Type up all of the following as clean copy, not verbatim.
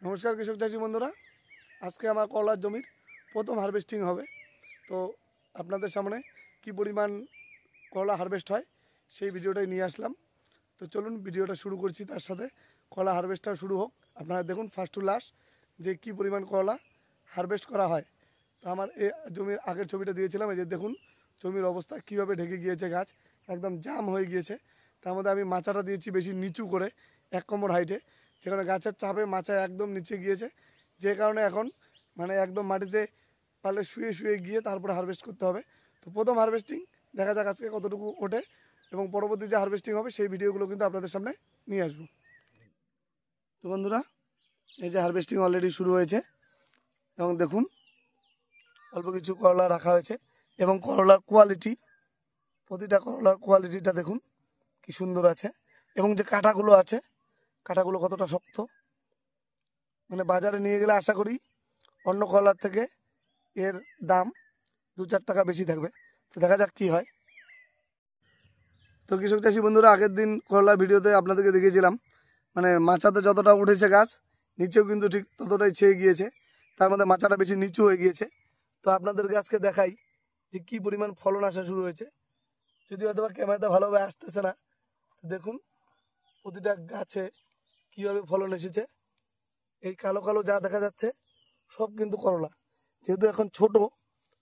নমস্কার কৃষক চাষি বন্ধুরা, আজকে আমার করলার জমির প্রথম হারভেস্টিং হবে। তো আপনাদের সামনে কি পরিমাণ করলা হারভেস্ট হয় সেই ভিডিওটাই নিয়ে আসলাম। তো চলুন ভিডিওটা শুরু করছি, তার সাথে করলা হারভেস্টটা শুরু হোক। আপনারা দেখুন ফার্স্ট টু লাস্ট যে কি পরিমাণ করলা হারভেস্ট করা হয়। তো আমার এই জমির আগের ছবিটা দিয়েছিলাম, এই যে দেখুন জমির অবস্থা কীভাবে ঢেকে গিয়েছে, গাছ একদম জাম হয়ে গিয়েছে। তার মধ্যে আমি মাচাটা দিয়েছি বেশি নিচু করে, 1 কোমর হাইটে, যেখানে গাছের চাপে মাচা একদম নিচে গিয়েছে, যে কারণে এখন একদম মাটিতে পারলে শুয়ে শুয়ে গিয়ে তারপরে হারভেস্ট করতে হবে। তো প্রথম হারভেস্টিং দেখা যাক আজকে কতটুকু ওঠে, এবং পরবর্তী যে হারভেস্টিং হবে সেই ভিডিওগুলো কিন্তু আপনাদের সামনে নিয়ে আসবো। তো বন্ধুরা, এই যে হারভেস্টিং অলরেডি শুরু হয়েছে, এবং দেখুন অল্প কিছু করলা রাখা হয়েছে, এবং করলার কোয়ালিটি, প্রতিটা করলার কোয়ালিটিটা দেখুন কি সুন্দর আছে, এবং যে কাঁটাগুলো আছে কাঁটাগুলো কতটা শক্ত। বাজারে নিয়ে গেলে আশা করি অন্য করলার থেকে এর দাম 2-4 টাকা বেশি থাকবে। তো দেখা যাক কি হয়। তো কৃষক চাষি বন্ধুরা, আগের দিন করলার ভিডিওতে আপনাদেরকে দেখিয়েছিলাম, মাচাতে যতটা উঠেছে গাছ, নিচেও কিন্তু ঠিক ততটাই ছেয়ে গিয়েছে, তার মধ্যে মাচাটা বেশি নিচু হয়ে গিয়েছে। তো আপনাদের গাছকে দেখাই যে কি পরিমাণ ফলন আসা শুরু হয়েছে, যদি হয়তো বা ক্যামেরাতে ভালোভাবে আসতেছে না। তো দেখুন প্রতিটা গাছে কীভাবে ফলন এসেছে। এই কালো কালো যা দেখা যাচ্ছে সব কিন্তু করলা, যেহেতু এখন ছোট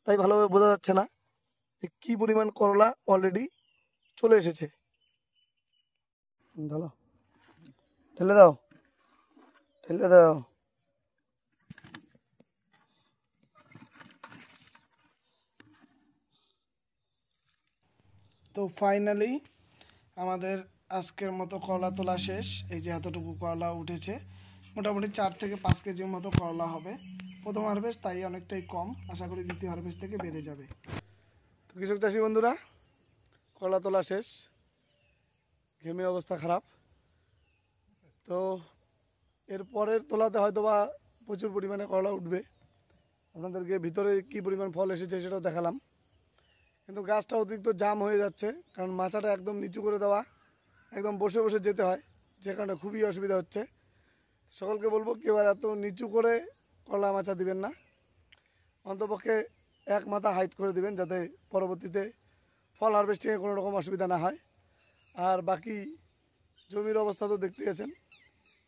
তাই ভালোভাবে বোঝা যাচ্ছে না যে কি পরিমাণ করলা অলরেডি চলে এসেছে। ঢালো, ঢেলে দাও, ঢেলে দাও। তো ফাইনালি আমাদের আজকের মতো করলা তোলা শেষ। এই যে এতটুকু করলা উঠেছে, মোটামুটি 4 থেকে 5 কেজির মতো করলা হবে প্রথম হারভেস্ট, তাই অনেকটাই কম, আশা করি দ্বিতীয় হারভেস্ট থেকে বেড়ে যাবে। তো কৃষক চাষি বন্ধুরা, করলা তোলা শেষ, ঘেমে অবস্থা খারাপ। তো এরপরের তোলাতে হয়তো বা প্রচুর পরিমাণে করলা উঠবে, আপনাদেরকে ভিতরে কি পরিমাণ ফল এসেছে সেটাও দেখালাম। কিন্তু গাছটা অতিরিক্ত জাম হয়ে যাচ্ছে, কারণ মাচাটা একদম নিচু করে দেওয়া, একদম বসে বসে যেতে হয়, যে কারণে খুবই অসুবিধা হচ্ছে। সকলকে বলবো কেউ আর এত নিচু করে করলা মাচা দিবেন না, অন্তপক্ষে 1 মাথা হাইট করে দিবেন, যাতে পরবর্তীতে ফল হারভেস্টিংয়ে কোনো রকম অসুবিধা না হয়। আর বাকি জমির অবস্থা তো দেখতে গেছেন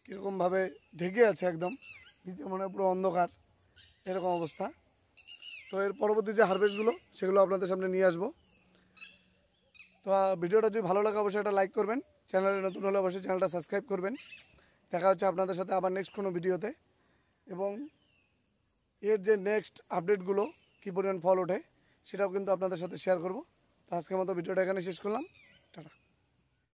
কীরকমভাবে ঢেকে আছে, একদম নিচে মনে হয় পুরো অন্ধকার, এরকম অবস্থা। তো এর পরবর্তী যে হারভেস্টগুলো সেগুলো আপনাদের সামনে নিয়ে আসবো। তো ভিডিওটা যদি ভালো লাগে অবশ্যই একটা লাইক করবেন, চ্যানেলে নতুন হলে অবশ্যই চ্যানেলটা সাবস্ক্রাইব করবেন। দেখা হচ্ছে আপনাদের সাথে আবার নেক্সট কোনো ভিডিওতে, এবং এর যে নেক্সট আপডেটগুলো কী পরিমাণ ফল ওঠে সেটাও কিন্তু আপনাদের সাথে শেয়ার করব। তো আজকের মতো ভিডিওটা এখানে শেষ করলাম, টাটা।